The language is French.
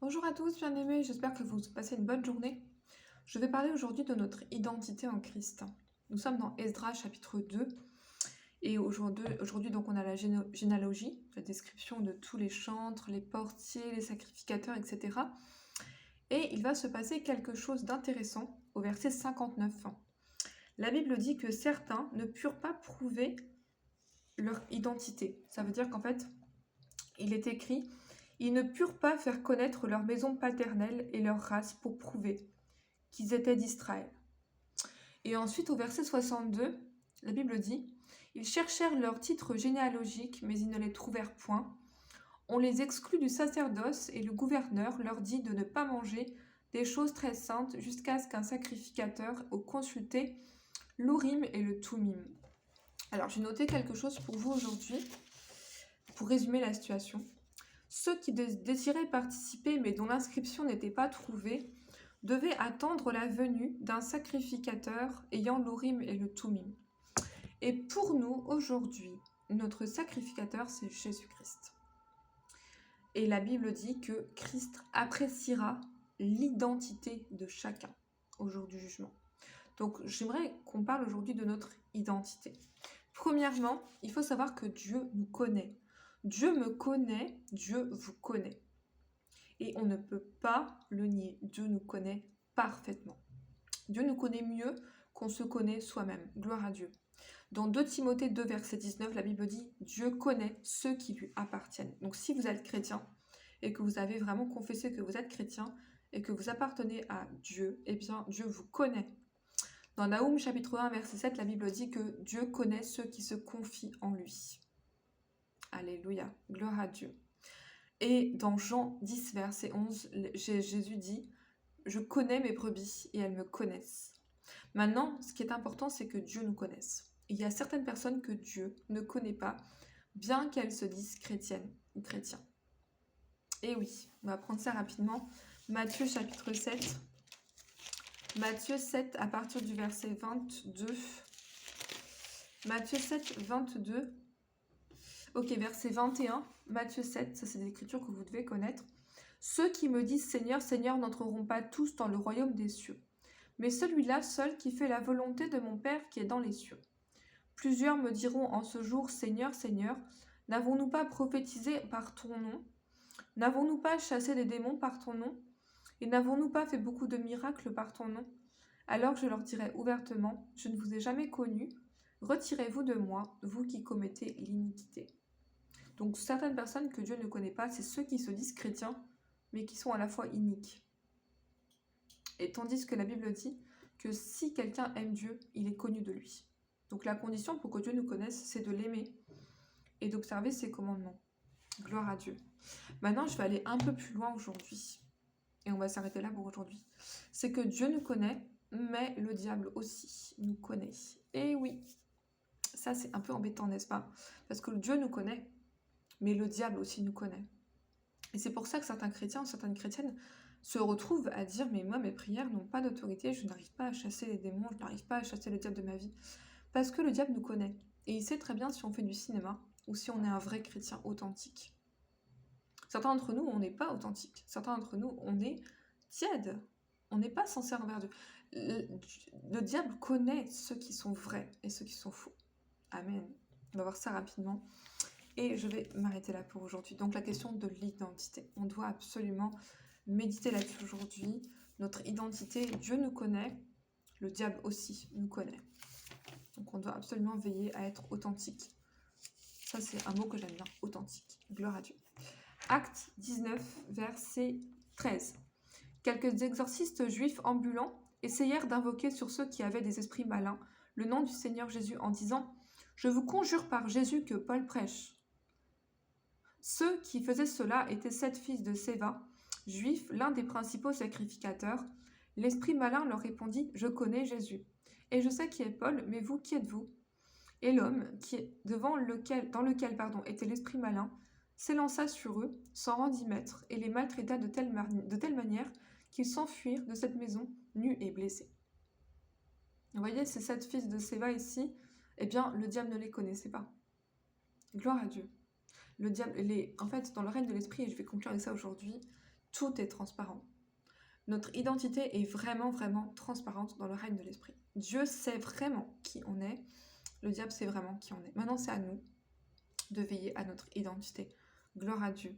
Bonjour à tous, bien-aimés, j'espère que vous passez une bonne journée. Je vais parler aujourd'hui de notre identité en Christ. Nous sommes dans Esdras chapitre 2 et aujourd'hui donc on a la généalogie, la description de tous les chantres, les portiers, les sacrificateurs, etc. Et il va se passer quelque chose d'intéressant au verset 59. La Bible dit que certains ne purent pas prouver leur identité. Ça veut dire qu'en fait, il est écrit: ils ne purent pas faire connaître leur maison paternelle et leur race pour prouver qu'ils étaient d'Israël. Et ensuite, au verset 62, la Bible dit: ils cherchèrent leur titre généalogique, mais ils ne les trouvèrent point. On les exclut du sacerdoce, et le gouverneur leur dit de ne pas manger des choses très saintes jusqu'à ce qu'un sacrificateur ait consulté l'Urim et le Thummim. Alors, j'ai noté quelque chose pour vous aujourd'hui, pour résumer la situation. Ceux qui désiraient participer, mais dont l'inscription n'était pas trouvée, devaient attendre la venue d'un sacrificateur ayant l'Urim et le Thummim. Et pour nous, aujourd'hui, notre sacrificateur, c'est Jésus-Christ. Et la Bible dit que Christ appréciera l'identité de chacun au jour du jugement. Donc, j'aimerais qu'on parle aujourd'hui de notre identité. Premièrement, il faut savoir que Dieu nous connaît. Dieu me connaît, Dieu vous connaît. Et on ne peut pas le nier. Dieu nous connaît parfaitement. Dieu nous connaît mieux qu'on se connaît soi-même. Gloire à Dieu. Dans 2 Timothée 2, verset 19, la Bible dit: Dieu connaît ceux qui lui appartiennent. Donc si vous êtes chrétien et que vous avez vraiment confessé que vous êtes chrétien et que vous appartenez à Dieu, eh bien Dieu vous connaît. Dans Naoum chapitre 1, verset 7, la Bible dit que Dieu connaît ceux qui se confient en lui. Alléluia, gloire à Dieu. Et dans Jean 10, verset 11, Jésus dit: je connais mes brebis et elles me connaissent. Maintenant, ce qui est important, c'est que Dieu nous connaisse. Il y a certaines personnes que Dieu ne connaît pas, bien qu'elles se disent chrétiennes ou chrétiens. Et oui, on va prendre ça rapidement. Matthieu chapitre 7. Matthieu 7 à partir du verset 22. Matthieu 7, 22. Ok, verset 21. Matthieu 7, ça c'est des écritures que vous devez connaître. Ceux qui me disent Seigneur, Seigneur n'entreront pas tous dans le royaume des cieux, mais celui-là seul qui fait la volonté de mon Père qui est dans les cieux. Plusieurs me diront en ce jour: Seigneur, Seigneur, n'avons-nous pas prophétisé par ton nom? N'avons-nous pas chassé des démons par ton nom? Et n'avons-nous pas fait beaucoup de miracles par ton nom? Alors je leur dirai ouvertement: je ne vous ai jamais connus, retirez-vous de moi, vous qui commettez l'iniquité. Donc certaines personnes que Dieu ne connaît pas, c'est ceux qui se disent chrétiens, mais qui sont à la fois iniques. Et tandis que la Bible dit que si quelqu'un aime Dieu, il est connu de lui. Donc la condition pour que Dieu nous connaisse, c'est de l'aimer et d'observer ses commandements. Gloire à Dieu. Maintenant, je vais aller un peu plus loin aujourd'hui. Et on va s'arrêter là pour aujourd'hui. C'est que Dieu nous connaît, mais le diable aussi nous connaît. Et oui, ça c'est un peu embêtant, n'est-ce pas? Parce que Dieu nous connaît, mais le diable aussi nous connaît. Et c'est pour ça que certains chrétiens ou certaines chrétiennes se retrouvent à dire: mais moi, mes prières n'ont pas d'autorité, je n'arrive pas à chasser les démons, je n'arrive pas à chasser le diable de ma vie. Parce que le diable nous connaît. Et il sait très bien si on fait du cinéma ou si on est un vrai chrétien authentique. Certains d'entre nous, on n'est pas authentique. Certains d'entre nous, on est tiède. On n'est pas sincère envers Dieu. Le diable connaît ceux qui sont vrais et ceux qui sont faux. Amen. On va voir ça rapidement. Et je vais m'arrêter là pour aujourd'hui. Donc la question de l'identité. On doit absolument méditer là-dessus aujourd'hui. Notre identité, Dieu nous connaît, le diable aussi nous connaît. Donc on doit absolument veiller à être authentique. Ça c'est un mot que j'aime bien, authentique. Gloire à Dieu. Acte 19, verset 13. Quelques exorcistes juifs ambulants essayèrent d'invoquer sur ceux qui avaient des esprits malins le nom du Seigneur Jésus en disant: je vous conjure par Jésus que Paul prêche. Ceux qui faisaient cela étaient 7 fils de Séva, juifs, l'un des principaux sacrificateurs. L'esprit malin leur répondit: je connais Jésus, et je sais qui est Paul, mais vous, qui êtes-vous? Et l'homme, dans lequel était l'esprit malin, s'élança sur eux, s'en rendit maître, et les maltraita de telle manière qu'ils s'enfuirent de cette maison, nus et blessés. Vous voyez, ces 7 fils de Séva ici, eh bien, le diable ne les connaissait pas. Gloire à Dieu. Le diable, en fait, dans le règne de l'esprit, et je vais conclure avec ça aujourd'hui, tout est transparent. Notre identité est vraiment, vraiment transparente dans le règne de l'esprit. Dieu sait vraiment qui on est. Le diable sait vraiment qui on est. Maintenant, c'est à nous de veiller à notre identité. Gloire à Dieu.